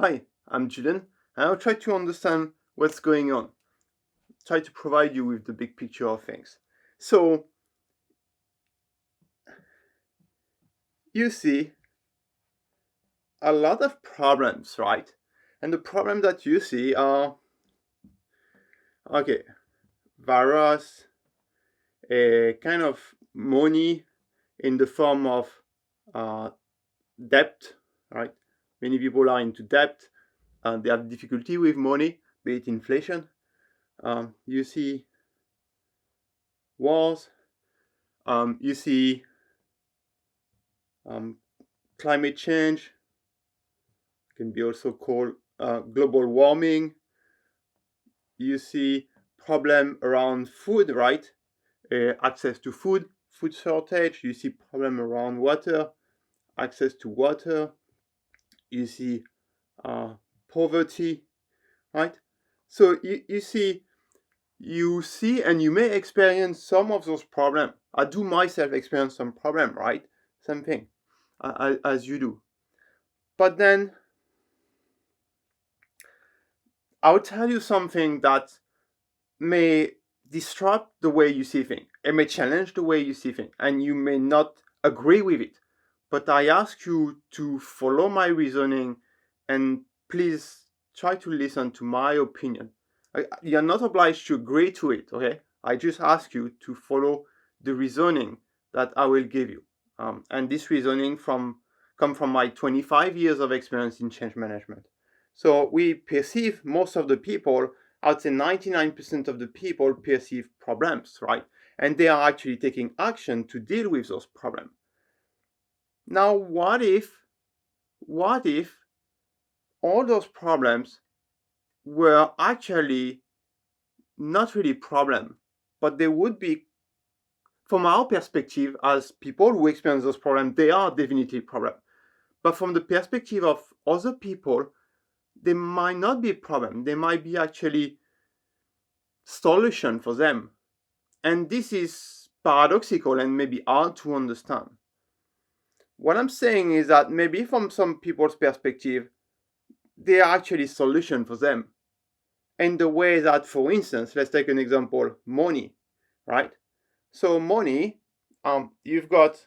Hi, I'm Julian, and I'll try to understand what's going on. Try to provide you with the big picture of things. So, you see a lot of problems, right? And the problems that you see are, okay, virus, a kind of money in the form of uh, debt, right? Many people are into debt, and they have difficulty with money, be it inflation. You see wars, you see um, climate change, can be also called global warming. You see problem around food, right? Access to food, food shortage. You see problem around water, access to water. You see uh, poverty, right? So you see and you may experience some of those problems. I do myself experience some problem, right? Same thing as you do. But then I'll tell you something that may disrupt the way you see things. It may challenge the way you see things, and you may not agree with it. But I ask you to follow my reasoning and please try to listen to my opinion. You're not obliged to agree to it, okay? I just ask you to follow the reasoning that I will give you. And this reasoning come from my 25 years of experience in change management. So we perceive most of the people, I'd say 99% of the people perceive problems, right? And they are actually taking action to deal with those problems. Now, what if all those problems were actually not really problem, but they would be, from our perspective as people who experience those problems, they are definitely problem. But from the perspective of other people, they might not be a problem. They might be actually solution for them. And this is paradoxical and maybe hard to understand. What I'm saying is that maybe from some people's perspective, they are actually solution for them. In the way that, for instance, let's take an example, money, right? So money, you've got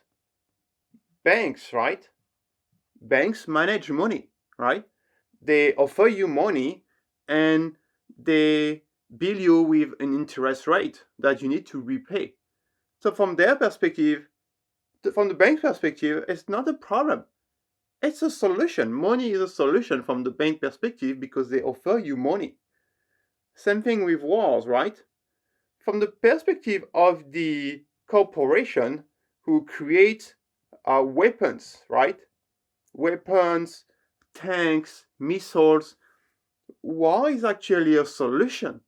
banks, right? Banks manage money, right? They offer you money and they bill you with an interest rate that you need to repay. So from their perspective, from the bank's perspective, it's not a problem. It's a solution. Money is a solution from the bank perspective because they offer you money. Same thing with wars, right? From the perspective of the corporation who create weapons, right? Weapons, tanks, missiles. War is actually a solution.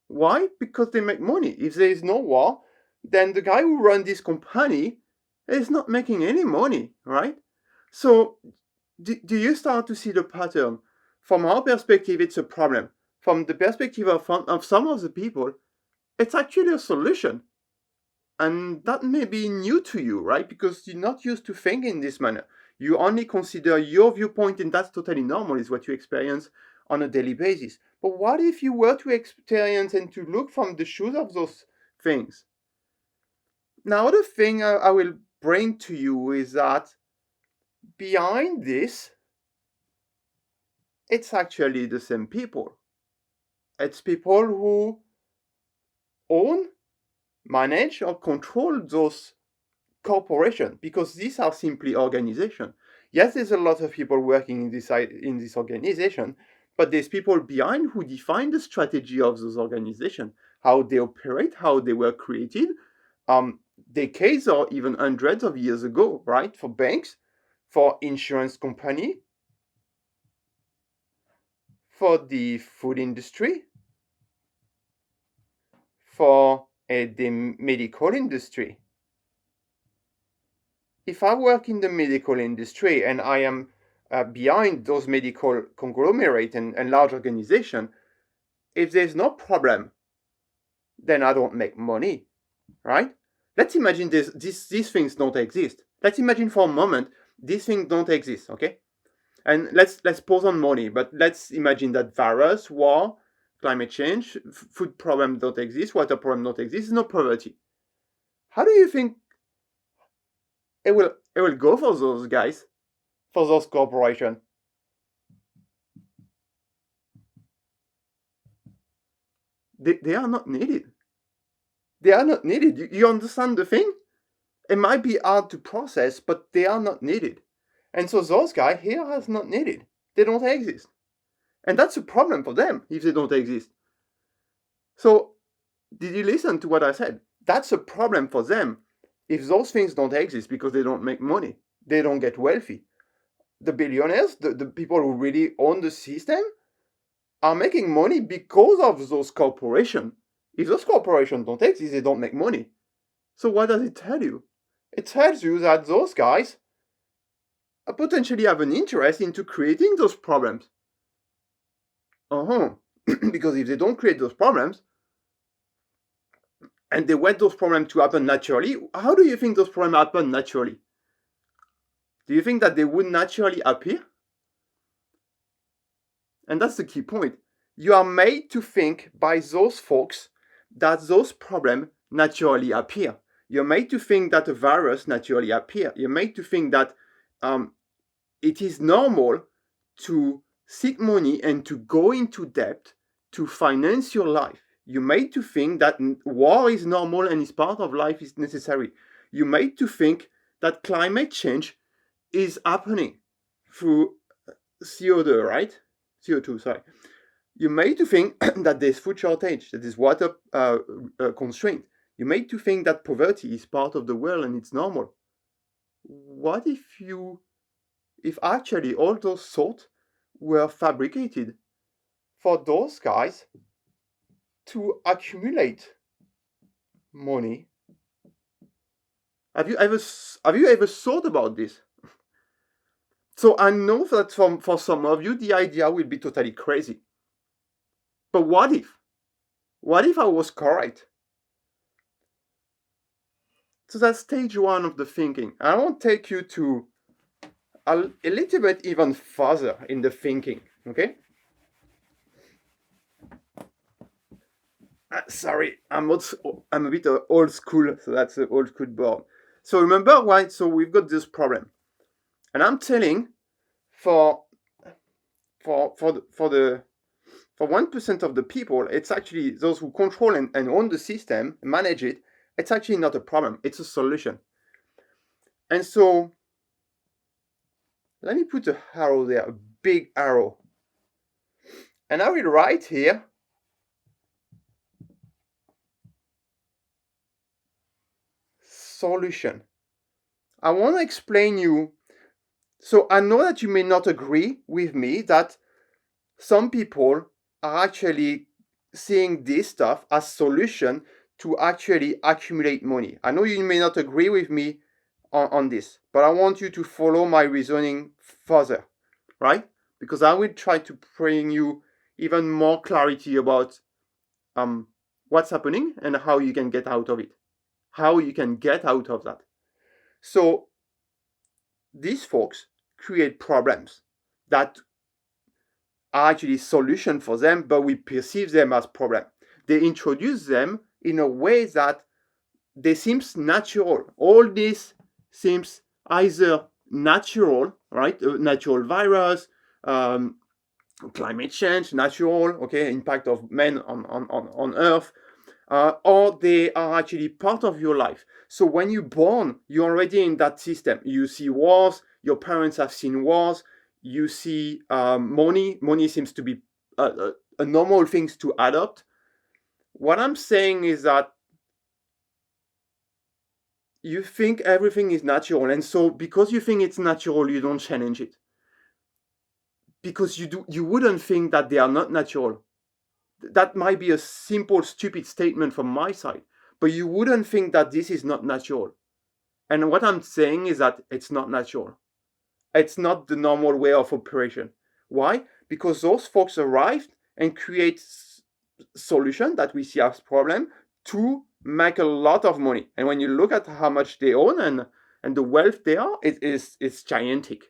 Why? Because they make money. If there is no war, then the guy who runs this company is not making any money, right? So, do you start to see the pattern? From our perspective, it's a problem. From the perspective of some of the people, it's actually a solution. And that may be new to you, right? Because you're not used to thinking in this manner. You only consider your viewpoint, and that's totally normal, is what you experience on a daily basis. But what if you were to experience and to look from the shoes of those things? Now, the thing I will bring to you is that behind this, it's actually the same people. It's people who own, manage, or control those corporations because these are simply organizations. Yes, there's a lot of people working in this organization, but there's people behind who define the strategy of those organizations, how they operate, how they were created, decades or even hundreds of years ago, right? For banks, for insurance company, for the food industry, for the medical industry. If I work in the medical industry and I am behind those medical conglomerate and large organization, if there's no problem, then I don't make money, right? Let's imagine these things don't exist. Let's imagine for a moment these things don't exist, okay? And let's pause on money, but let's imagine that virus, war, climate change, food problem don't exist, water problem don't exist, no poverty. How do you think it will go for those guys, for those corporations? They are not needed. They are not needed. You understand the thing? It might be hard to process, but they are not needed. And so those guys here are not needed. They don't exist. And that's a problem for them if they don't exist. So, did you listen to what I said? That's a problem for them if those things don't exist because they don't make money. They don't get wealthy. The billionaires, the people who really own the system, are making money because of those corporations. If those corporations don't exist, they don't make money. So what does it tell you? It tells you that those guys potentially have an interest into creating those problems. Because if they don't create those problems, and they want those problems to happen naturally, how do you think those problems happen naturally? Do you think that they would naturally appear? And that's the key point. You are made to think by those folks that those problems naturally appear. You're made to think that a virus naturally appears. You're made to think that it is normal to seek money and to go into debt to finance your life. You're made to think that war is normal and is part of life, is necessary. You're made to think that climate change is happening through CO2, right? CO2, sorry. You're made to think that there's food shortage, that there's water constraint. You're made to think that poverty is part of the world and it's normal. What if actually all those thoughts were fabricated for those guys to accumulate money? Have you ever thought about this? So I know that for some of you, the idea will be totally crazy. But what if? What if I was correct? So that's stage one of the thinking. I want to take you to a little bit even further in the thinking, okay? Sorry, I'm a bit old school, so that's the old school board. So remember, right? So we've got this problem, and I'm telling for 1% of the people, it's actually those who control and own the system, manage it. It's actually not a problem. It's a solution. And so let me put a arrow there, a big arrow, and I will write here solution. I want to explain you. So I know that you may not agree with me that some people are actually seeing this stuff as solution to actually accumulate money. I know you may not agree with me on this, but I want you to follow my reasoning further, right? Because I will try to bring you even more clarity about what's happening and how you can get out of it. How you can get out of that. So these folks create problems that are actually solution for them, but we perceive them as problem. They introduce them in a way that they seems natural. All this seems either natural, right? A natural virus, climate change, natural, okay, impact of men on Earth, or they are actually part of your life. So when you're born, you're already in that system. You see wars, your parents have seen wars, you see money seems to be a normal thing to adopt. What I'm saying is that you think everything is natural, and so because you think it's natural, you don't challenge it. Because you wouldn't think that they are not natural. That might be a simple, stupid statement from my side, but you wouldn't think that this is not natural. And what I'm saying is that it's not natural. It's not the normal way of operation. Why? Because those folks arrived and create solution that we see as problem to make a lot of money. And when you look at how much they own and the wealth they are, it's gigantic.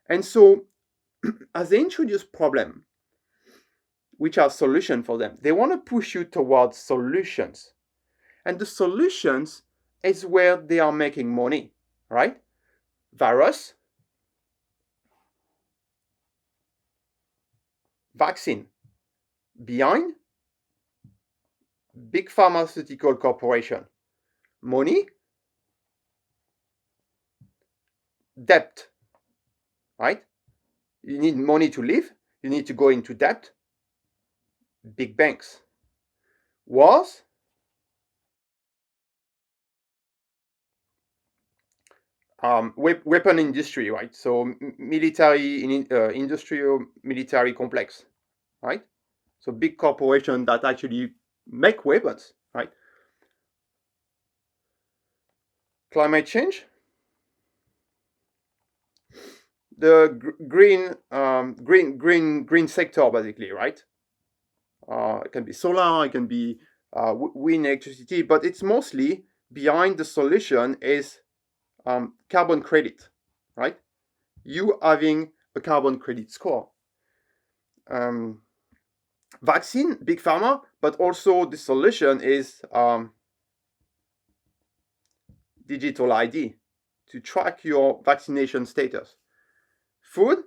And so as they introduce problem, which are solutions for them, they want to push you towards solutions. And the solutions is where they are making money, right? Virus, vaccine. Behind, big pharmaceutical corporation. Money, debt, right? You need money to live. You need to go into debt. Big banks. Wars, weapon industry, right? So military, industrial military complex, right? So big corporation that actually make weapons, right? Climate change, the green sector, basically, right? It can be solar, it can be wind electricity, but it's mostly behind the solution is carbon credit, right? You having a carbon credit score. Vaccine, big pharma, but also the solution is digital ID to track your vaccination status. Food,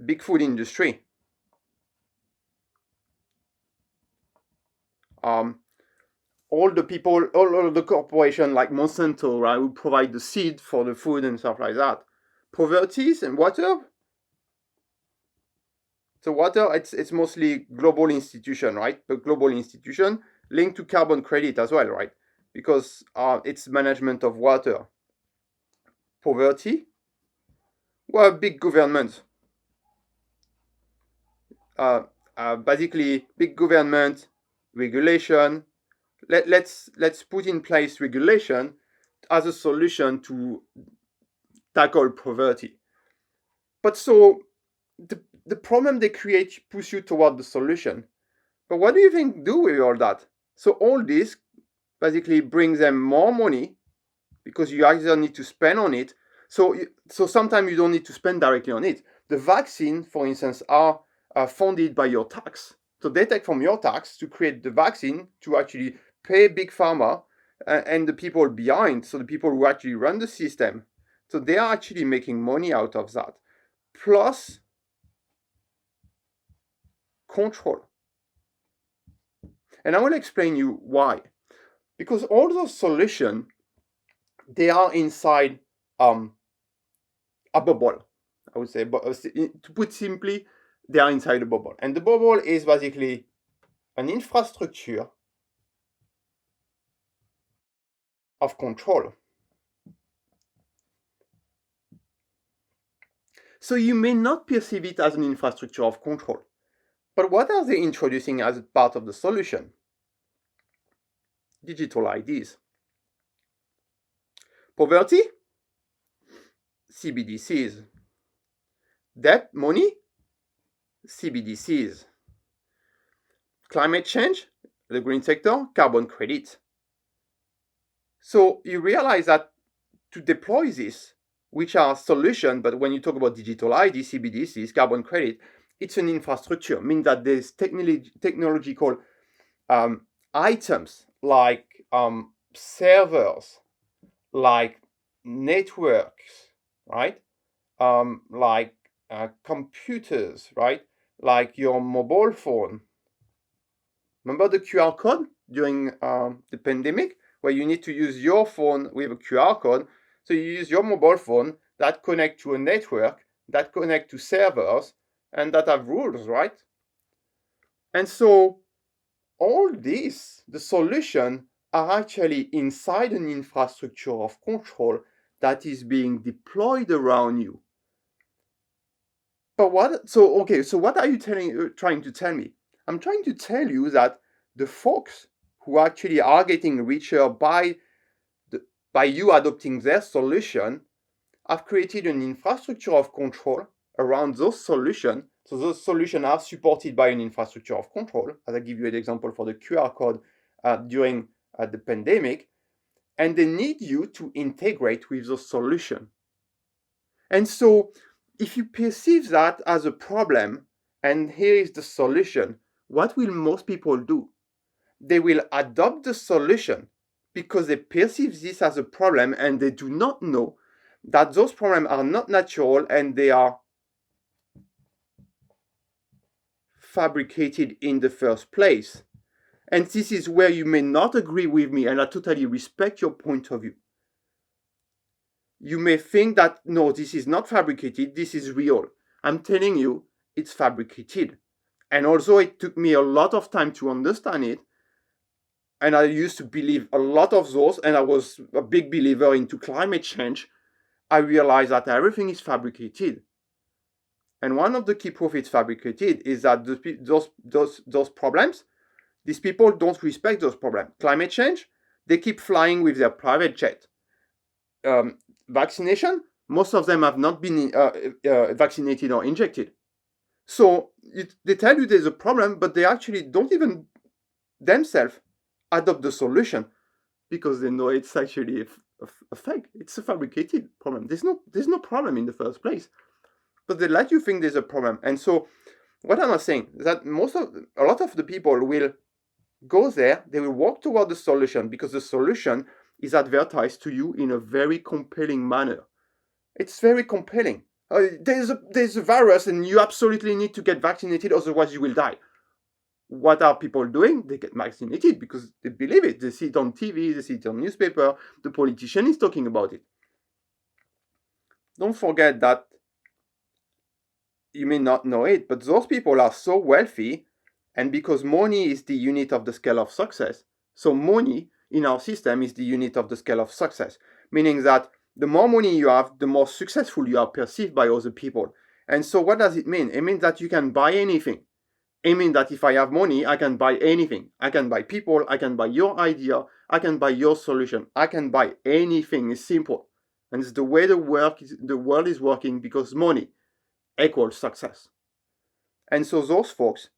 big food industry. All the people, all of the corporation like Monsanto, right, who provide the seed for the food and stuff like that. Poverty and water. So water, it's mostly global institution, right? But global institution linked to carbon credit as well, right? Because it's management of water. Poverty, well, big government. Basically, big government, regulation. Let's put in place regulation as a solution to tackle poverty. But so the problem they create push you toward the solution. But what do you think do with all that? So all this basically brings them more money because you either need to spend on it. So sometimes you don't need to spend directly on it. The vaccine, for instance, are funded by your tax. So they take from your tax to create the vaccine to actually pay big pharma and the people behind, so the people who actually run the system. So they are actually making money out of that. Plus control. And I will explain you why. Because all those solutions, they are inside a bubble, I would say. But to put simply, they are inside a bubble. And the bubble is basically an infrastructure of control. So you may not perceive it as an infrastructure of control. But what are they introducing as part of the solution? Digital IDs. Poverty? CBDCs. Debt, money? CBDCs. Climate change? The green sector? Carbon credit. So you realize that to deploy this, which are solutions, but when you talk about digital ID, CBDCs, carbon credit, it's an infrastructure, means that there's technological items like servers, like networks, right? Like computers, right? Like your mobile phone. Remember the QR code during the pandemic, where you need to use your phone with a QR code? So you use your mobile phone that connect to a network, that connect to servers, and that have rules, right? And so all this, the solution, are actually inside an infrastructure of control that is being deployed around you. But what? So what are you trying to tell me? I'm trying to tell you that the folks who actually are getting richer by you adopting their solution have created an infrastructure of control around those solutions. So those solutions are supported by an infrastructure of control, as I give you an example for the QR code during the pandemic, and they need you to integrate with those solutions. And so if you perceive that as a problem, and here is the solution, what will most people do? They will adopt the solution because they perceive this as a problem and they do not know that those problems are not natural and they are fabricated in the first place. And this is where you may not agree with me, and I totally respect your point of view. You may think that, no, this is not fabricated, this is real. I'm telling you, it's fabricated. And although it took me a lot of time to understand it, and I used to believe a lot of those, and I was a big believer into climate change, I realized that everything is fabricated. And one of the key proof it's fabricated is that those problems, these people don't respect those problems. Climate change, they keep flying with their private jet. Vaccination, most of them have not been vaccinated or injected. So they tell you there's a problem, but they actually don't even themselves adopt the solution because they know it's actually a fake. It's a fabricated problem. There's no problem in the first place, but they let you think there's a problem. And so what am I saying? That a lot of the people will go there, they will walk toward the solution because the solution is advertised to you in a very compelling manner. It's very compelling. There's a virus and you absolutely need to get vaccinated, otherwise you will die. What are people doing? They get vaccinated because they believe it. They see it on TV, they see it on newspaper, the politician is talking about it. Don't forget that you may not know it, but those people are so wealthy, and because money is the unit of the scale of success, so money in our system is the unit of the scale of success, meaning that the more money you have, the more successful you are perceived by other people. And so what does it mean? It means that you can buy anything. It means that if I have money, I can buy anything. I can buy people, I can buy your idea, I can buy your solution, I can buy anything. It's simple. And it's the way the world is working, because money equals success. And so those folks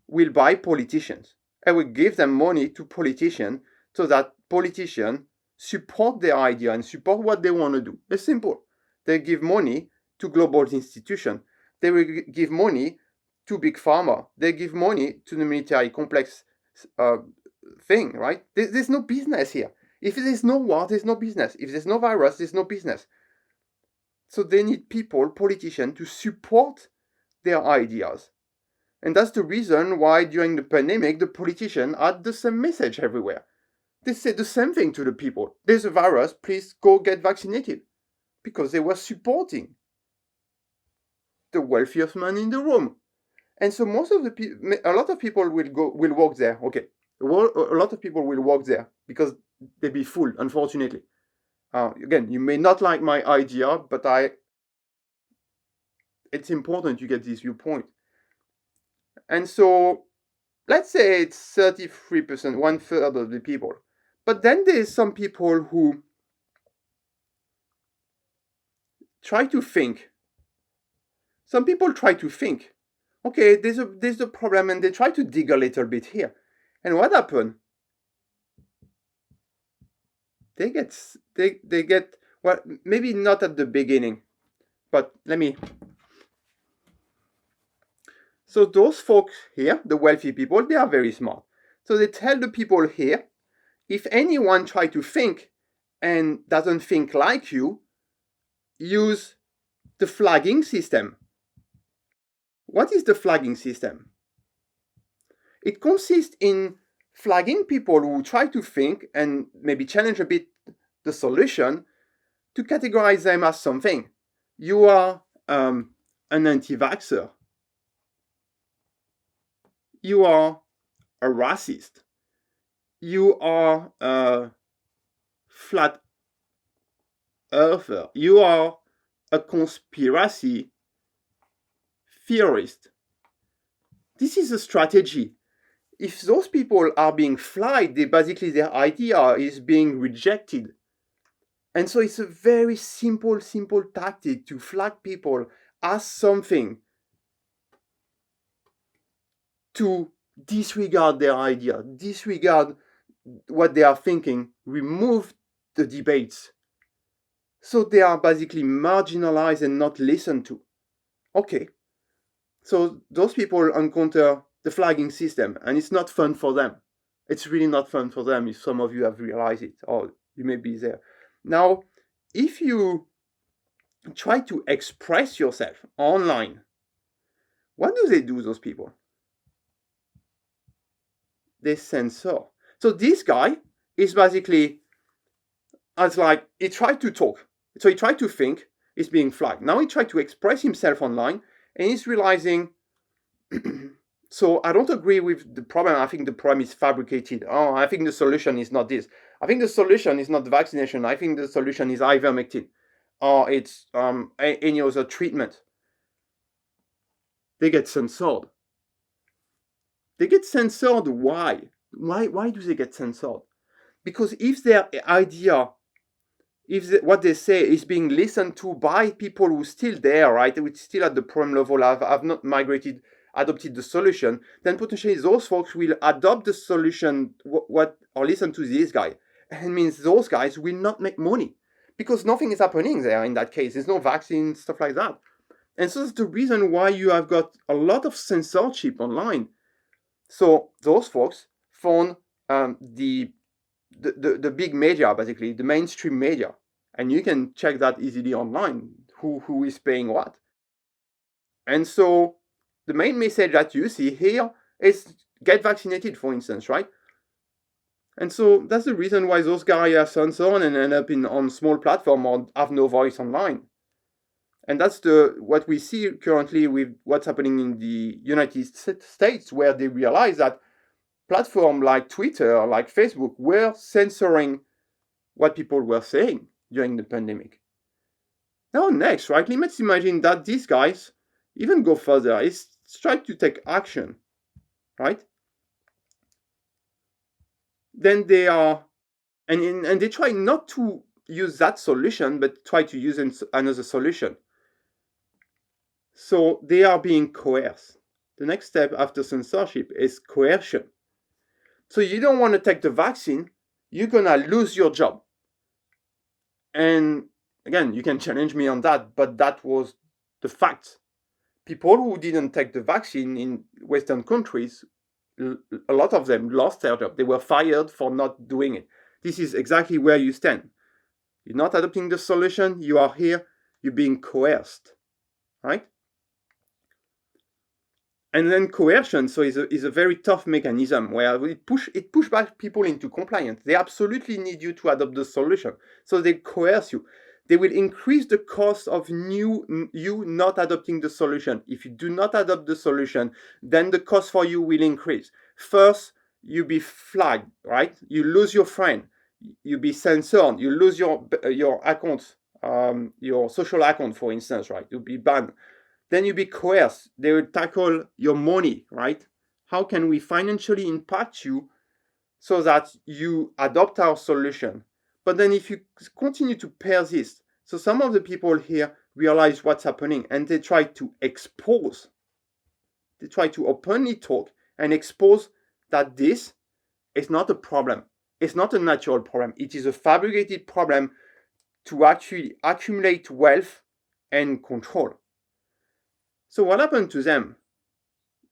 will buy politicians and will give them money to politicians so that politicians support their idea and support what they want to do. It's simple. They give money to global institutions. They will give money to big pharma. They give money to the military complex thing, right? There's no business here. If there's no war, there's no business. If there's no virus, there's no business. So they need people, politicians, to support their ideas. And that's the reason why during the pandemic, the politicians had the same message everywhere. They said the same thing to the people. There's a virus, please go get vaccinated. Because they were supporting the wealthiest man in the room. And so a lot of people will walk there. Okay, a lot of people will walk there because they be full, unfortunately. Again, you may not like my idea, but it's important you get this viewpoint. And so let's say it's 33%, 1/3 of the people. But then there's some people who try to think. Some people try to think, okay, there's a problem, and they try to dig a little bit here. And what happened? They get, well, maybe not at the beginning, but so those folks here, the wealthy people, they are very smart. So they tell the people here, if anyone try to think and doesn't think like you, use the flagging system. What is the flagging system? It consists in flagging people who try to think and maybe challenge a bit the solution, to categorize them as something. You are an anti-vaxxer. You are a racist. You are a flat earther. You are a conspiracy theorist. This is a strategy. If those people are being flagged, basically their idea is being rejected. And so it's a very simple tactic to flag people as something, to disregard their idea, disregard what they are thinking, remove the debates. So they are basically marginalized and not listened to. Okay, so those people encounter the flagging system, and it's not fun for them. It's really not fun for them if some of you have realized it, or you may be there. Now, if you try to express yourself online, what do they do, those people? They censor. So this guy is basically, as like, he tried to talk. So he tried to think, he's being flagged. Now he tried to express himself online, and he's realizing, so I don't agree with the problem. I think the problem is fabricated. Oh, I think the solution is not this. I think the solution is not the vaccination. I think the solution is ivermectin, or it's any other treatment. They get censored. They get censored. Why? Why do they get censored? Because if their idea, what they say is being listened to by people who are still there, right, who still at the problem level, have not migrated, adopted the solution, then potentially those folks will adopt the solution, or listen to this guy. And it means those guys will not make money because nothing is happening there in that case. There's no vaccine, stuff like that. And so that's the reason why you have got a lot of censorship online. So those folks found the big media, basically, the mainstream media. And you can check that easily online, who is paying what. And so the main message that you see here is get vaccinated, for instance, right? And so that's the reason why those guys are censored and end up on small platform or have no voice online. And that's what we see currently with what's happening in the United States, where they realize that platforms like Twitter, like Facebook, were censoring what people were saying during the pandemic. Now next, right, let's imagine that these guys even go further. It's try to take action, right? Then they are, and they try not to use that solution, but try to use another solution. So they are being coerced. The next step after censorship is coercion. So you don't want to take the vaccine, you're gonna lose your job. And again, you can challenge me on that, but that was the fact. People who didn't take the vaccine in Western countries, a lot of them lost their job. They were fired for not doing it. This is exactly where you stand. You're not adopting the solution, you are here, you're being coerced, right? And then coercion, so is a very tough mechanism where it push back people into compliance. They absolutely need you to adopt the solution, so they coerce you. They will increase the cost of you not adopting the solution. If you do not adopt the solution, then the cost for you will increase. First, you be flagged, right? You lose your friend. You be censored. You lose your account, your social account, for instance, right? You'll be banned. Then you be coerced. They will tackle your money, right? How can we financially impact you so that you adopt our solution? But then if you continue to persist, so some of the people here realize what's happening and they try to expose, they try to openly talk and expose that this is not a problem. It's not a natural problem. It is a fabricated problem to actually accumulate wealth and control. So what happened to them?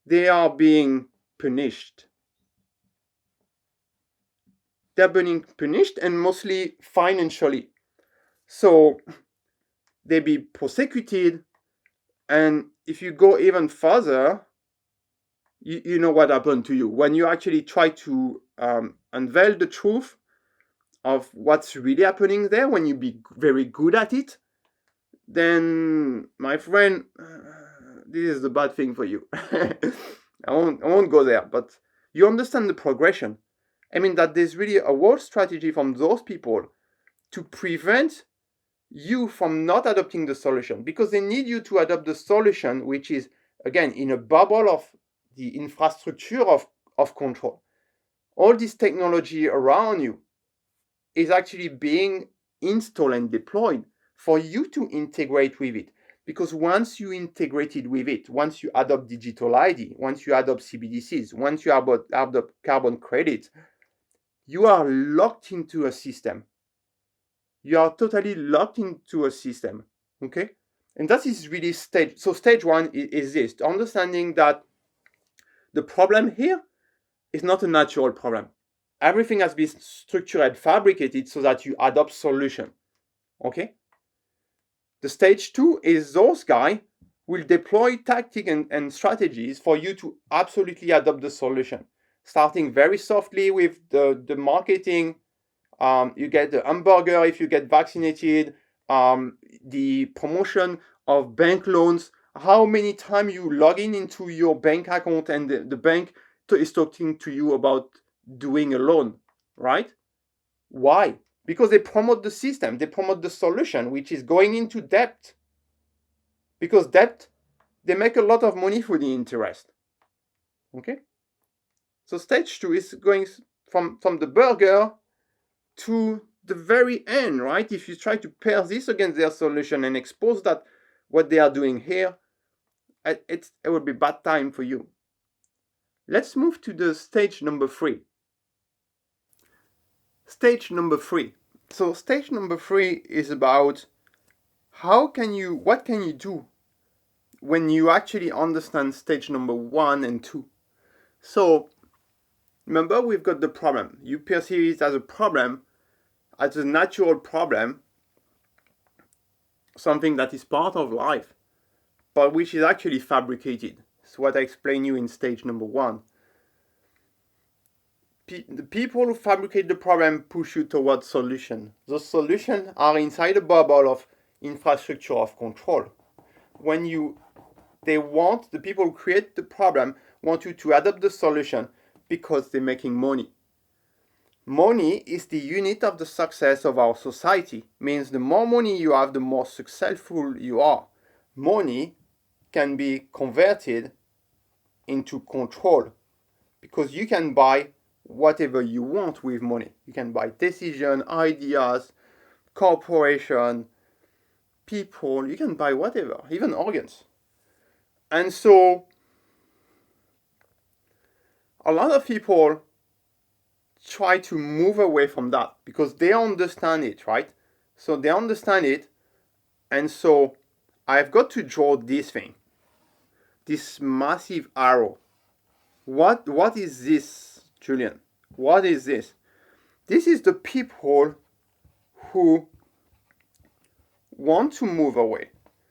They are being punished. They're being punished, and mostly financially. So they be prosecuted, and if you go even further, you know what happened to you. When you actually try to unveil the truth of what's really happening there, when you be very good at it, then, my friend, this is the bad thing for you. I won't go there, but you understand the progression. I mean that there's really a whole strategy from those people to prevent you from not adopting the solution, because they need you to adopt the solution, which is, again, in a bubble of the infrastructure of control. All this technology around you is actually being installed and deployed for you to integrate with it. Because once you integrated with it, once you adopt digital ID, once you adopt CBDCs, once you adopt carbon credits, you are locked into a system. you are totally locked into a system. Okay? And that is really stage. So stage one is this, understanding that the problem here is not a natural problem. Everything has been structured and fabricated so that you adopt solution. Okay? The stage two is those guys will deploy tactics and strategies for you to absolutely adopt the solution. Starting very softly with the marketing. You get the hamburger if you get vaccinated, the promotion of bank loans, how many times you log in into your bank account and the bank is talking to you about doing a loan, right? Why? Because they promote the system, they promote the solution, which is going into debt. Because debt, they make a lot of money for the interest. Okay? So stage two is going from the burger to the very end, right? If you try to pair this against their solution and expose that what they are doing here, it will be bad time for you. Let's move to the stage number three. Stage number three. So stage number three is about what can you do when you actually understand stage number 1 and 2. So remember, we've got the problem. You perceive it as a problem, as a natural problem, something that is part of life, but which is actually fabricated. It's what I explained you in stage number 1. The people who fabricate the problem push you towards solution. Those solutions are inside a bubble of infrastructure of control. The people who create the problem want you to adopt the solution because they're making money. Money is the unit of the success of our society. Means the more money you have, the more successful you are. Money can be converted into control because you can buy whatever you want with money. You can buy decisions, ideas, corporation, people. You can buy whatever, even organs. And so a lot of people try to move away from that because they understand it, right? So they understand it, and so I've got to draw this thing, this massive arrow. What is this, Julian? What is this? This is the people who want to move away.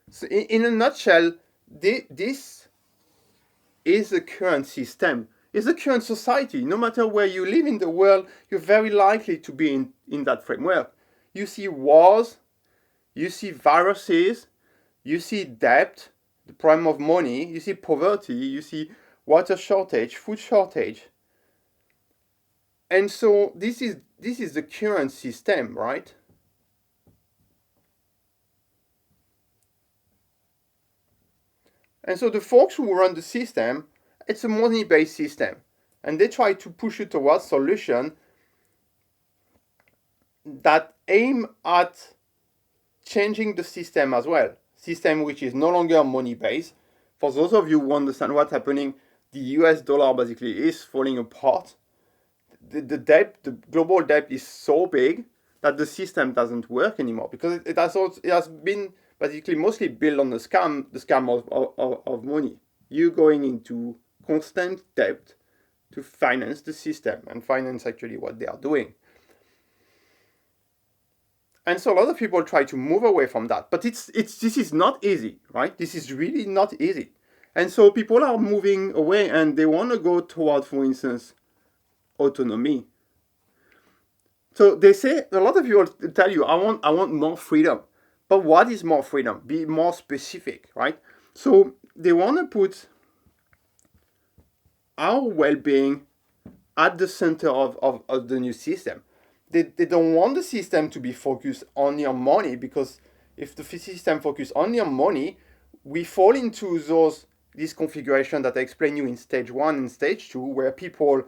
So in a nutshell, this is the current system. It's the current society. No matter where you live in the world, you're very likely to be in that framework. You see wars, you see viruses, you see debt, the problem of money, you see poverty, you see water shortage, food shortage. And so this is the current system, right? And so the folks who run the system, it's a money-based system. And they try to push you towards solutions that aim at changing the system as well. System which is no longer money-based. For those of you who understand what's happening, the US dollar basically is falling apart. The debt, the global debt is so big that the system doesn't work anymore because it has been basically mostly built on the scam of money. You going into constant debt to finance the system and finance actually what they are doing. And so a lot of people try to move away from that, but this is not easy, right? This is really not easy. And so people are moving away and they want to go toward, for instance, autonomy. So they say, a lot of people tell you, I want more freedom. But what is more freedom? Be more specific, right? So they want to put our well-being at the center of the new system. They don't want the system to be focused only on money, because if the system focuses only on money, we fall into this configuration that I explained you in stage 1 and stage 2, where people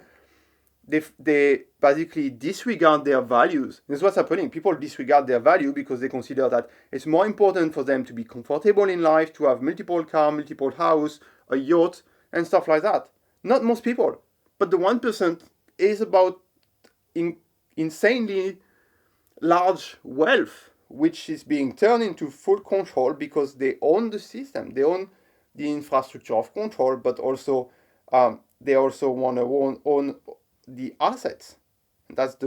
they basically disregard their values. This is what's happening. People disregard their value because they consider that it's more important for them to be comfortable in life, to have multiple cars, multiple house, a yacht, and stuff like that. Not most people, but the 1% is about insanely large wealth, which is being turned into full control because they own the system, they own the infrastructure of control, but also they also want to own the assets. That's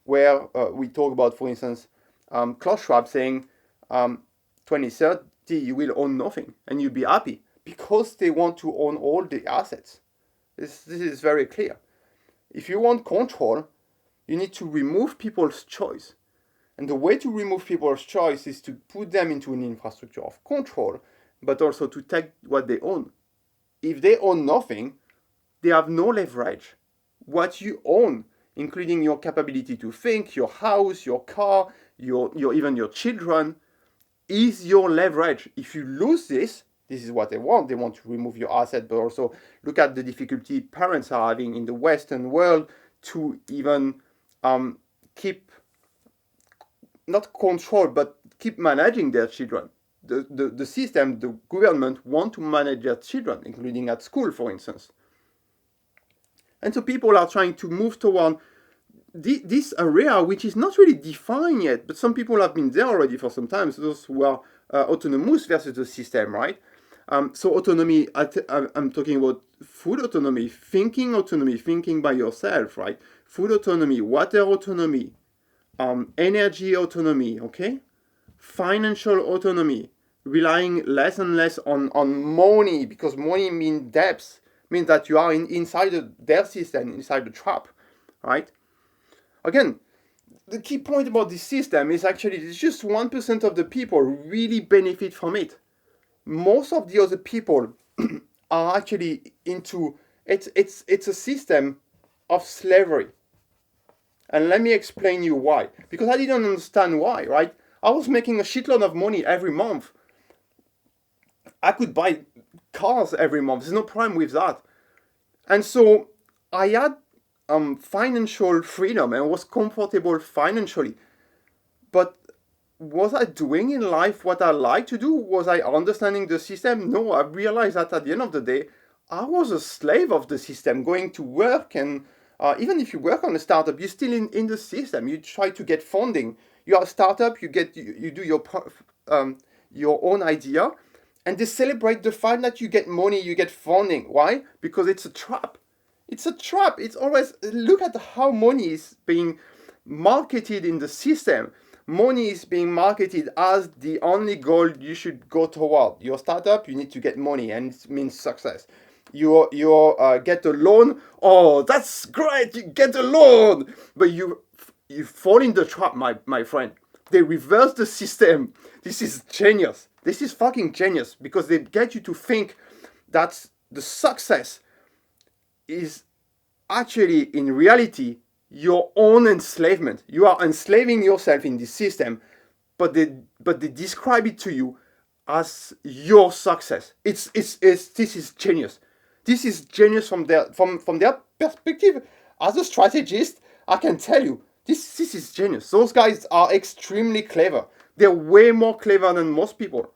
where we talk about, for instance, Klaus Schwab saying 2030 you will own nothing and you'll be happy because they want to own all the assets. This is very clear. If you want control, you need to remove people's choice. And the way to remove people's choice is to put them into an infrastructure of control, but also to take what they own. If they own nothing, they have no leverage. What you own, including your capability to think, your house, your car, your even your children, is your leverage. If you lose this is what they want. They want to remove your asset, but also look at the difficulty parents are having in the Western world to even keep, not control, but keep managing their children. The system, the government want to manage their children, including at school, for instance. And so people are trying to move toward this area, which is not really defined yet, but some people have been there already for some time. So those who are autonomous versus the system, right? So autonomy, I'm talking about food autonomy, thinking by yourself, right? Food autonomy, water autonomy, energy autonomy, okay? Financial autonomy, relying less and less on money, because money means debts, means that you are inside their system, inside the trap, right? Again, the key point about this system is actually it's just 1% of the people really benefit from it. Most of the other people are actually into it's a system of slavery. And let me explain you why. Because I didn't understand why, right? I was making a shitload of money every month. I could buy cars every month. There's no problem with that. And so I had financial freedom and was comfortable financially. But was I doing in life what I like to do? Was I understanding the system? No, I realized that at the end of the day, I was a slave of the system, going to work. And even if you work on a startup, you're still in the system. You try to get funding. You are a startup, you do your own idea, and they celebrate the fact that you get money, you get funding. Why? Because it's a trap. It's a trap. It's always, look at how money is being marketed in the system. Money is being marketed as the only goal you should go toward. Your startup, you need to get money, and it means success. You get a loan. Oh, that's great! You get a loan, but you fall in the trap, my friend. They reverse the system. This is genius. This is fucking genius, because they get you to think that the success is actually, in reality, your own enslavement. You are enslaving yourself in this system, but they describe it to you as your success. This is genius. This is genius from their perspective. As a strategist, I can tell you, this is genius. Those guys are extremely clever. They're way more clever than most people.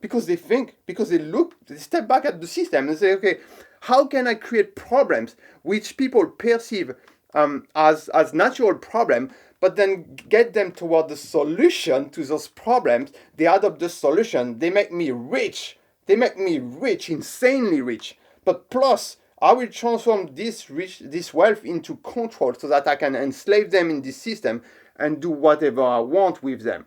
Because they think, because they step back at the system and say, okay, how can I create problems which people perceive as natural problem, but then get them toward the solution to those problems? They adopt the solution. They make me rich. Insanely rich. But plus, I will transform this wealth into control so that I can enslave them in this system and do whatever I want with them.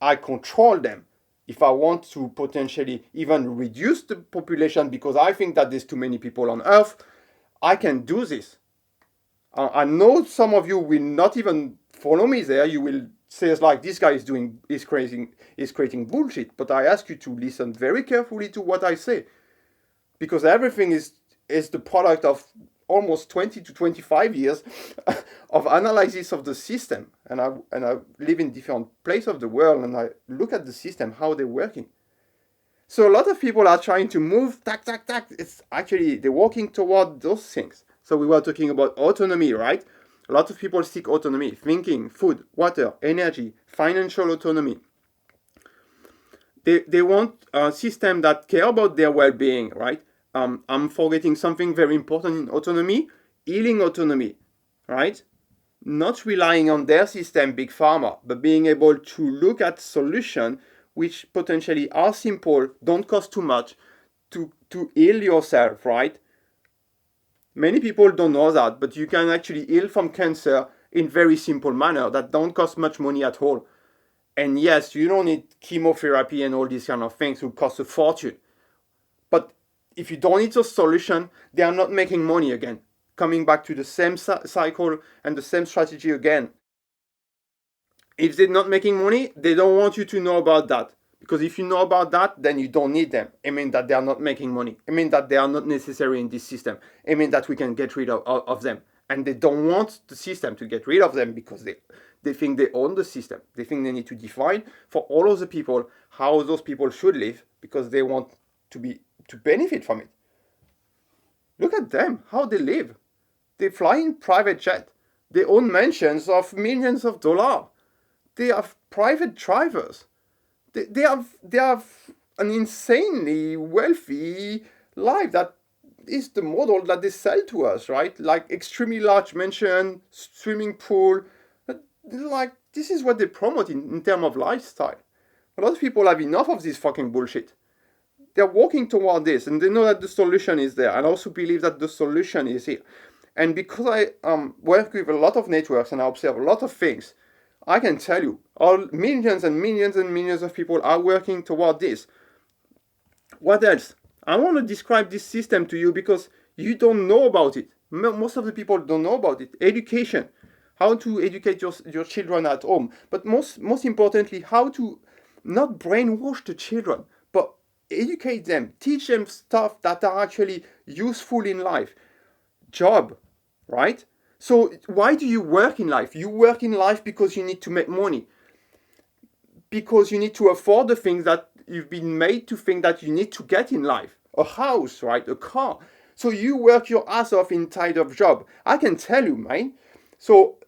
I control them. If I want to potentially even reduce the population because I think that there's too many people on Earth, I can do this. I know some of you will not even follow me there. You will say it's like, this guy is creating bullshit. But I ask you to listen very carefully to what I say, because everything is the product of almost 20 to 25 years of analysis of the system. And I live in different places of the world, and I look at the system, how they're working. So a lot of people are trying to move, It's actually, they're working toward those things. So we were talking about autonomy, right? A lot of people seek autonomy, thinking, food, water, energy, financial autonomy. They want a system that care about their well-being, right? I'm forgetting something very important in autonomy, healing autonomy, right? not relying on their system, big pharma, but being able to look at solutions which potentially are simple, don't cost too much, to heal yourself, right? Many people don't know that, but you can actually heal from cancer in very simple manner that don't cost much money at all. And yes, you don't need chemotherapy and all these kind of things will cost a fortune. But if you don't need a solution, they are not making money again. Coming back to the same cycle and the same strategy again. If they're not making money, they don't want you to know about that. Because if you know about that, then you don't need them. It means that they are not making money. It means that they are not necessary in this system. It means that we can get rid of them. And they don't want the system to get rid of them because they think they own the system. They think they need to define for all of the people how those people should live because they want to benefit from it. Look at them, how they live. They fly in private jet. They own mansions of millions of dollars. They have private drivers. They have an insanely wealthy life that is the model that they sell to us, right? Like extremely large mansion, swimming pool. Like this is what they promote in terms of lifestyle. A lot of people have enough of this fucking bullshit. They're working toward this and they know that the solution is there. And I also believe that the solution is here. And because I work with a lot of networks and I observe a lot of things, I can tell you, all millions and millions and millions of people are working toward this. What else? I want to describe this system to you because you don't know about it. Most of the people don't know about it. Education, how to educate your children at home. But most importantly, how to not brainwash the children, but educate them, teach them stuff that are actually useful in life. Job, right? So why do you work in life? You work in life because you need to make money. Because you need to afford the things that you've been made to think that you need to get in life. A house, right? A car. So you work your ass off inside of job. I can tell you, man. So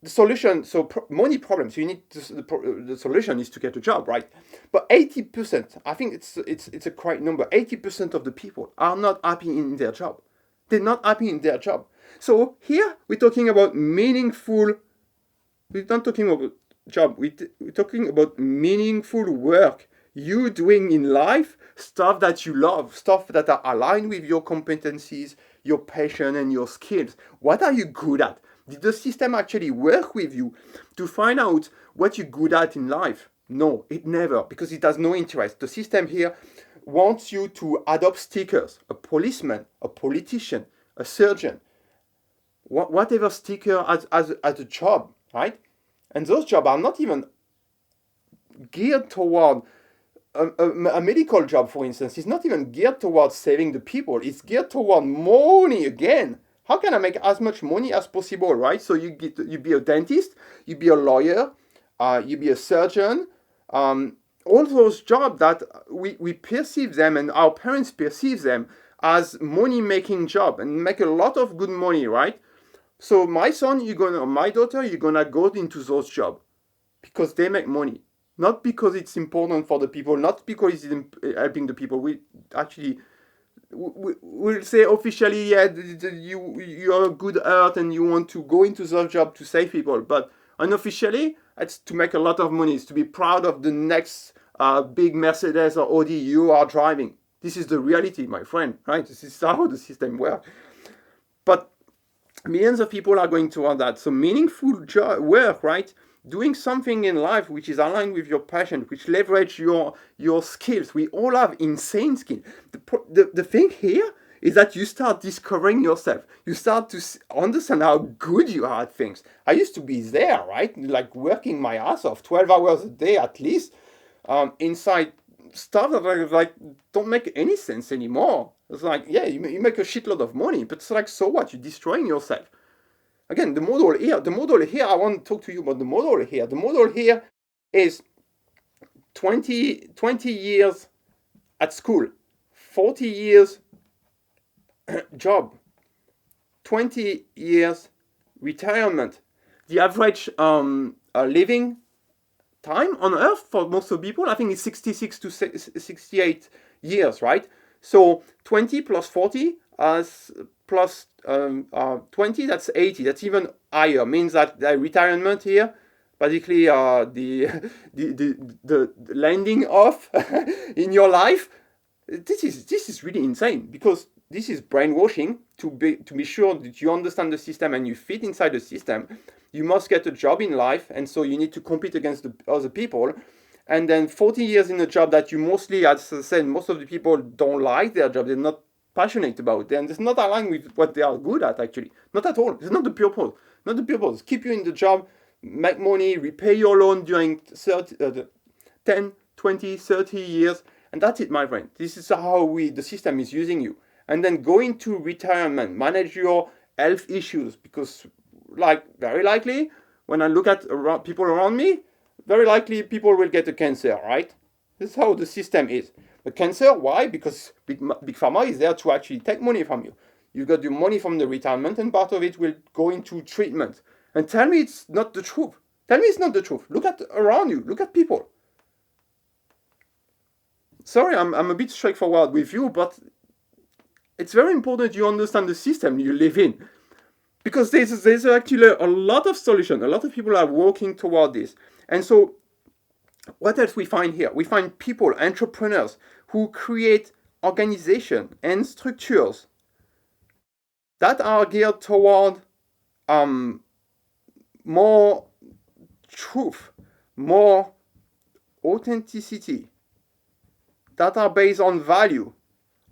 the solution, money problems, you need the solution is to get a job, right? But 80%, I think it's a correct number, 80% of the people are not happy in their job. They're not happy in their job. So here we're talking about meaningful, we're not talking about job, we're talking about meaningful work. You doing in life stuff that you love, stuff that are aligned with your competencies, your passion and your skills. What are you good at? Did the system actually work with you to find out what you're good at in life? No, it never, because it has no interest. The system here wants you to adopt stickers, a policeman, a politician, a surgeon, whatever sticker as a job, right? And those jobs are not even geared toward a medical job, for instance. It's not even geared towards saving the people. It's geared toward money again. How can I make as much money as possible, right? So you be a dentist, you be a lawyer, you be a surgeon, all those jobs that we perceive them and our parents perceive them as money-making job and make a lot of good money, right? So my son, my daughter, you're gonna go into those jobs because they make money, not because it's important for the people, not because it's helping the people. We actually we'll say officially, yeah, you're a good heart and you want to go into the job to save people, but unofficially, it's to make a lot of money. It's to be proud of the next big Mercedes or Audi you are driving. This is the reality, my friend, right? This is how the system works. But millions of people are going toward that. So meaningful work, right? Doing something in life which is aligned with your passion, which leverage your skills. We all have insane skills. The thing here is that you start discovering yourself. You start to understand how good you are at things. I used to be there, right? Like working my ass off, 12 hours a day at least, inside stuff that like don't make any sense anymore. It's like, yeah, you make a shitload of money, but it's like, so what? You're destroying yourself. Again, the model here, I want to talk to you about the model here. The model here is 20 years at school, 40 years job, 20 years retirement. The average living time on Earth for most of people, I think, is 66 to 68 years, right? So 20 plus 40 as plus 20, that's 80. That's even higher. Means that the retirement here, basically the landing off in your life, this is really insane, because this is brainwashing to be sure that you understand the system and you fit inside the system. You must get a job in life, and so you need to compete against the other people. And then 40 years in a job that you mostly, as I said, most of the people don't like their job. They're not passionate about it, and it's not aligned with what they are good at, actually. Not at all. It's not the purpose. Not the purpose. Keep you in the job, make money, repay your loan during 10, 20, 30 years, and that's it, my friend. This is how the system is using you. And then go into retirement, manage your health issues, because, like, very likely, when I look at people around me, very likely people will get a cancer, right? This is how the system is. The cancer, why? Because big pharma is there to actually take money from you. You got your money from the retirement, and part of it will go into treatment. And tell me it's not the truth. Tell me it's not the truth. Look at around you. Look at people. Sorry, I'm a bit straightforward with you, but it's very important you understand the system you live in. Because there's actually a lot of solutions. A lot of people are working toward this. And so, what else we find here? We find people, entrepreneurs, who create organization and structures that are geared toward more truth, more authenticity, that are based on value.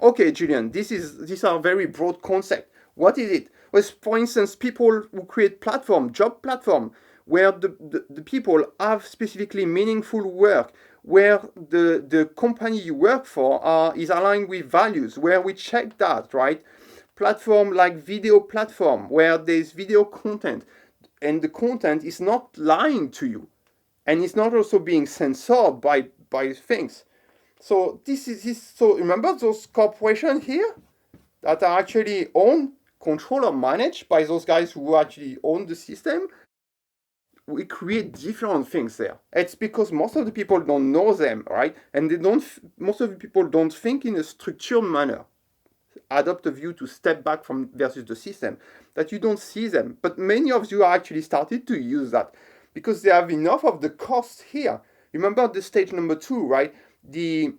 Okay, Julian, these are very broad concepts. What is it? Well, for instance, people who create job platform, where the people have specifically meaningful work, where the company you work for is aligned with values, where we check that, right? Platform like video platform, where there's video content, and the content is not lying to you, and it's not also being censored by things. So so remember those corporations here that are actually owned, controlled, or managed by those guys who actually own the system? We create different things there. It's because most of the people don't know them, right? And most of the people don't think in a structured manner, adopt a view to step back from versus the system, that you don't see them. But many of you are actually started to use that because they have enough of the cost here. Remember the stage number 2, right? The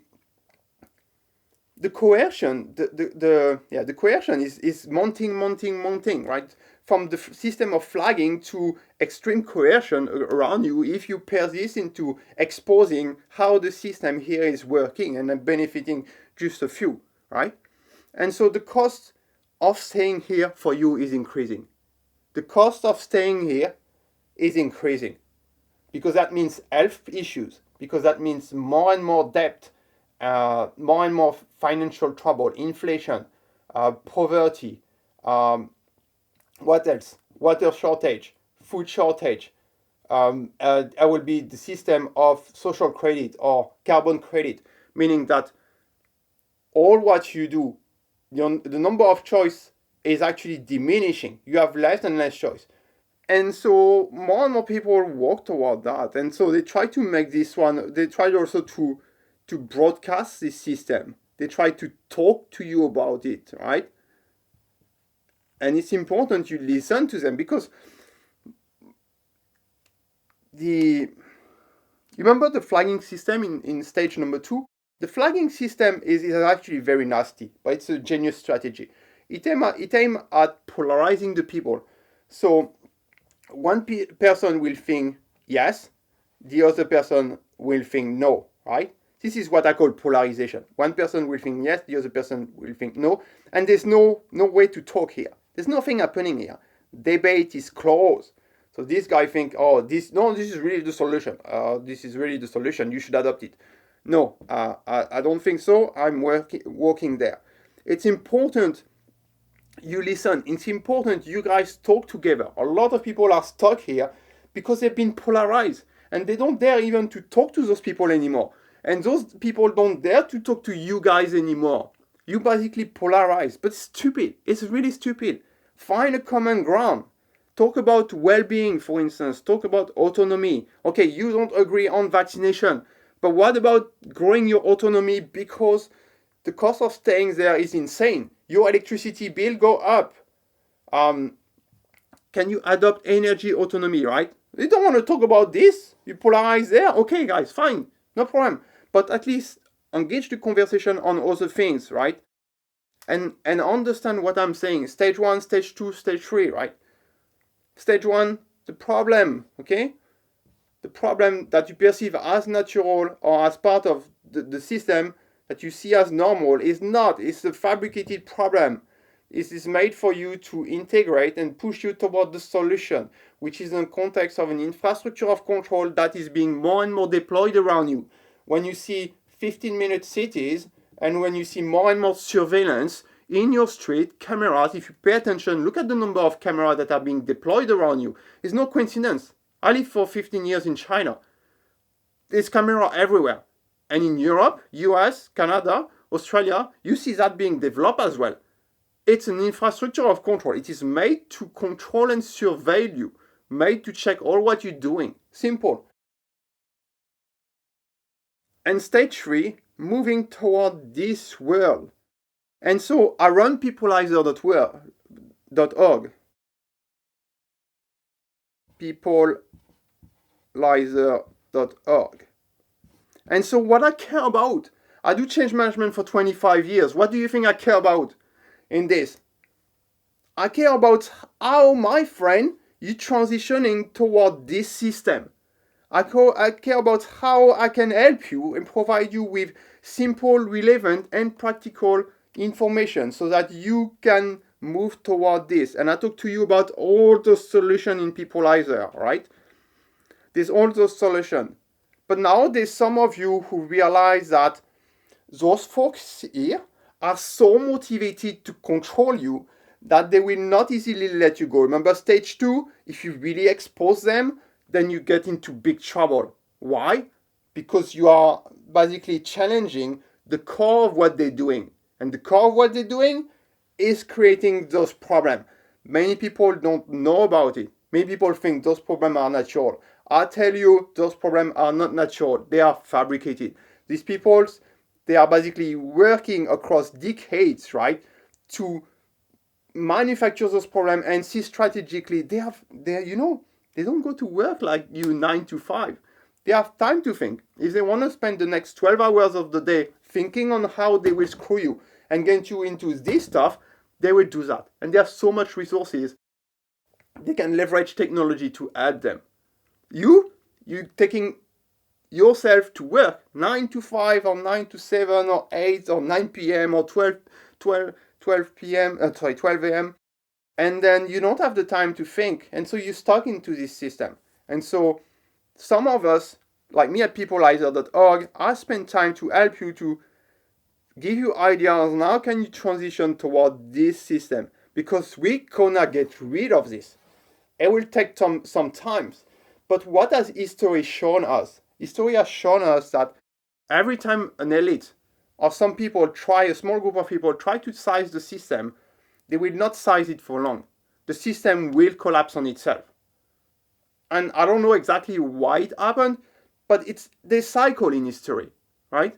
coercion, the coercion is mounting, right? From the system of flagging to extreme coercion around you, if you pair this into exposing how the system here is working and benefiting just a few, right? And so the cost of staying here for you is increasing. The cost of staying here is increasing because that means health issues, because that means more and more debt, more and more financial trouble, inflation, poverty, what else? Water shortage, food shortage. There will be the system of social credit or carbon credit, meaning that all what you do, the number of choice is actually diminishing. You have less and less choice. And so more and more people work toward that. And so they try to make this one, they try also to broadcast this system. They try to talk to you about it, right? And it's important you listen to them because you remember the flagging system in stage number 2? The flagging system is actually very nasty, but it's a genius strategy. It aims at polarizing the people. So one person will think yes, the other person will think no, right? This is what I call polarization. One person will think yes, the other person will think no, and there's no way to talk here. There's nothing happening here. Debate is closed. So this guy think, oh, this is really the solution. This is really the solution. You should adopt it. No, I don't think so. I'm working there. It's important you listen. It's important you guys talk together. A lot of people are stuck here because they've been polarized and they don't dare even to talk to those people anymore. And those people don't dare to talk to you guys anymore. You basically polarize, but it's stupid. It's really stupid. Find a common ground. Talk about well-being, for instance. Talk about autonomy. Okay, you don't agree on vaccination, but what about growing your autonomy because the cost of staying there is insane? your electricity bill go up. Can you adopt energy autonomy, right? You don't want to talk about this. You polarize there. Okay, guys, fine. No problem. But at least engage the conversation on other things, right? And understand what I'm saying. Stage 1, stage 2, stage 3, right? Stage 1, the problem, okay? The problem that you perceive as natural or as part of the system that you see as normal is not. It's a fabricated problem. It is made for you to integrate and push you toward the solution, which is in the context of an infrastructure of control that is being more and more deployed around you. When you see 15-minute cities and when you see more and more surveillance in your street, cameras, if you pay attention, look at the number of cameras that are being deployed around you. It's no coincidence. I lived for 15 years in China. There's camera everywhere. And in Europe, US, Canada, Australia, you see that being developed as well. It's an infrastructure of control. It is made to control and surveil you, made to check all what you're doing. Simple. And stage 3, moving toward this world. And so I run peopleizer.org. Peopleizer.org. And so what I care about, I do change management for 25 years. What do you think I care about in this? I care about how, my friend, you're transitioning toward this system. I care about how I can help you and provide you with simple, relevant, and practical information so that you can move toward this. And I talk to you about all the solutions in Peopleizer, right? There's all those solutions. But now there's some of you who realize that those folks here are so motivated to control you that they will not easily let you go. Remember stage 2, if you really expose them, then you get into big trouble. Why? Because you are basically challenging the core of what they're doing. And the core of what they're doing is creating those problems. Many people don't know about it. Many people think those problems are natural. I tell you, those problems are not natural. They are fabricated. These people, they are basically working across decades, right, to manufacture those problems and see strategically. They don't go to work like you 9 to 5. They have time to think. If they want to spend the next 12 hours of the day thinking on how they will screw you and get you into this stuff, they will do that. And they have so much resources. They can leverage technology to help them. You taking yourself to work 9 to 5 or 9 to 7 or 8 or 9 p.m. or 12 p.m. 12 a.m. And then you don't have the time to think. And so you're stuck into this system. And so some of us, like me at peopleizer.org, I spend time to help you to give you ideas on how can you transition toward this system. Because we're gonna get rid of this. It will take some time. But what has history shown us? History has shown us that every time an elite or some people a small group of people try to size the system, they will not size it for long. The system will collapse on itself. And I don't know exactly why it happened, but there's cycle in history, right?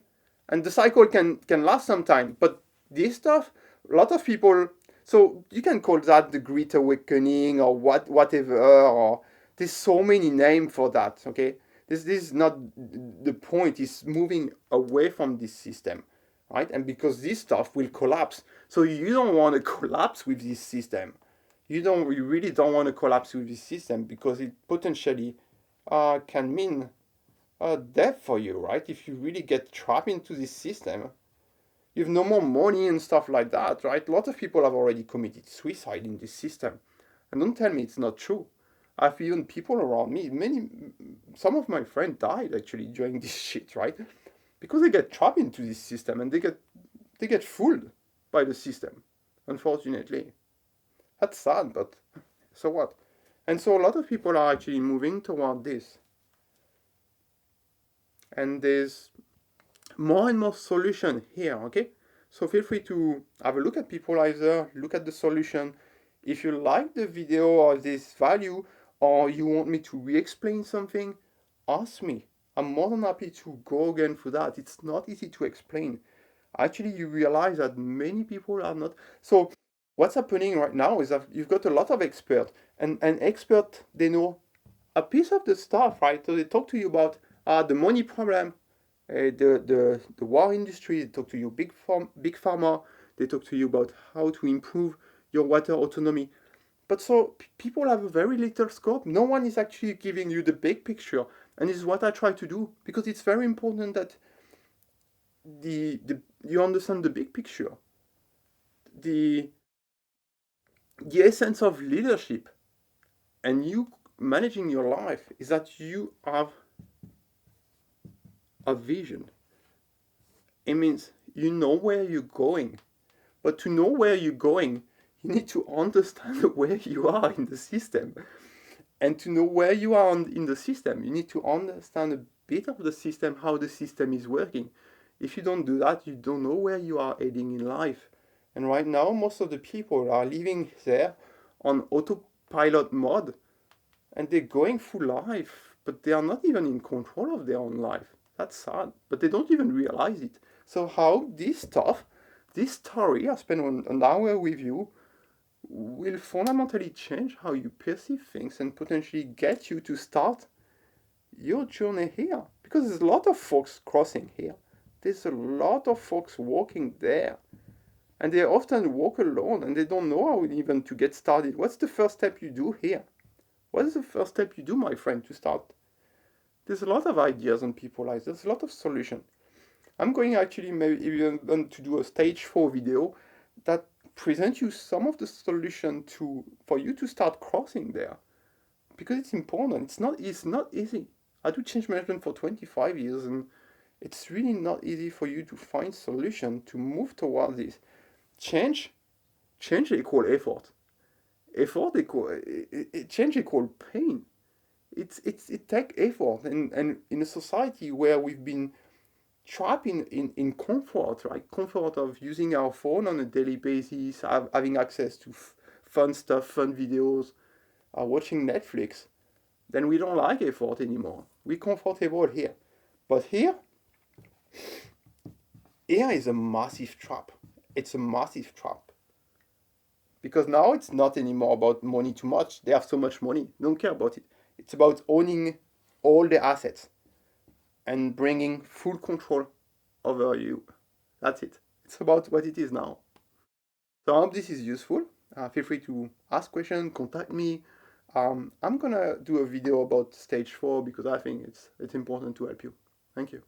And the cycle can last some time. But this stuff, a lot of people, so you can call that the Great Awakening or whatever, or there's so many names for that, okay? This is not the point. It's moving away from this system, right? And because this stuff will collapse. So you don't want to collapse with this system. You really don't want to collapse with this system because it potentially can mean death for you, right? If you really get trapped into this system, you have no more money and stuff like that, right? A lot of people have already committed suicide in this system. And don't tell me it's not true. I've even people around me, some of my friends died actually during this shit, right? Because they get trapped into this system and they get fooled by the system, unfortunately. That's sad, but so what? And so a lot of people are actually moving toward this. And there's more and more solution here, okay? So feel free to have a look at Peopleizer, look at the solution. If you like the video or this value, or you want me to re-explain something, ask me. I'm more than happy to go again for that. It's not easy to explain. actually you realize that many people are not. So what's happening right now is that you've got a lot of experts, and experts, they know a piece of the stuff, right? So they talk to you about the money problem, the war industry. They talk to you big pharma. They talk to you about how to improve your water autonomy. But so people have a very little scope. No one is actually giving you the big picture, and this is what I try to do because it's very important that the you understand the big picture. The the essence of leadership and you managing your life is that you have a vision. It means you know where you're going. But to know where you're going, you need to understand where you are in the system. And to know where you are in the system, you need to understand a bit of the system, how the system is working. If you don't do that, you don't know where you are heading in life. And right now, most of the people are living there on autopilot mode and they're going through life, but they are not even in control of their own life. That's sad, but they don't even realize it. So how this stuff, this story I spent an hour with you, will fundamentally change how you perceive things and potentially get you to start your journey here. Because there's a lot of folks crossing here. There's a lot of folks walking there. And they often walk alone and they don't know how even to get started. What's the first step you do here? What is the first step you do, my friend, to start? There's a lot of ideas on people lives. There's a lot of solution. I'm going actually maybe even to do a stage 4 video that presents you some of the solution to for you to start crossing there because it's important. It's not easy. I do change management for 25 years and it's really not easy for you to find solution to move towards this. Change change equal effort. Effort equal change equal pain. It take effort and in a society where we've been trapped in comfort, right? Comfort of using our phone on a daily basis, having access to fun stuff, fun videos, watching Netflix, then we don't like effort anymore. We're comfortable here. But here is a massive trap. It's a massive trap. Because now it's not anymore about money too much. They have so much money. Don't care about it. It's about owning all the assets and bringing full control over you. That's it. It's about what it is now. So I hope this is useful. Feel free to ask questions, contact me. I'm gonna do a video about stage 4 because I think it's important to help you. Thank you.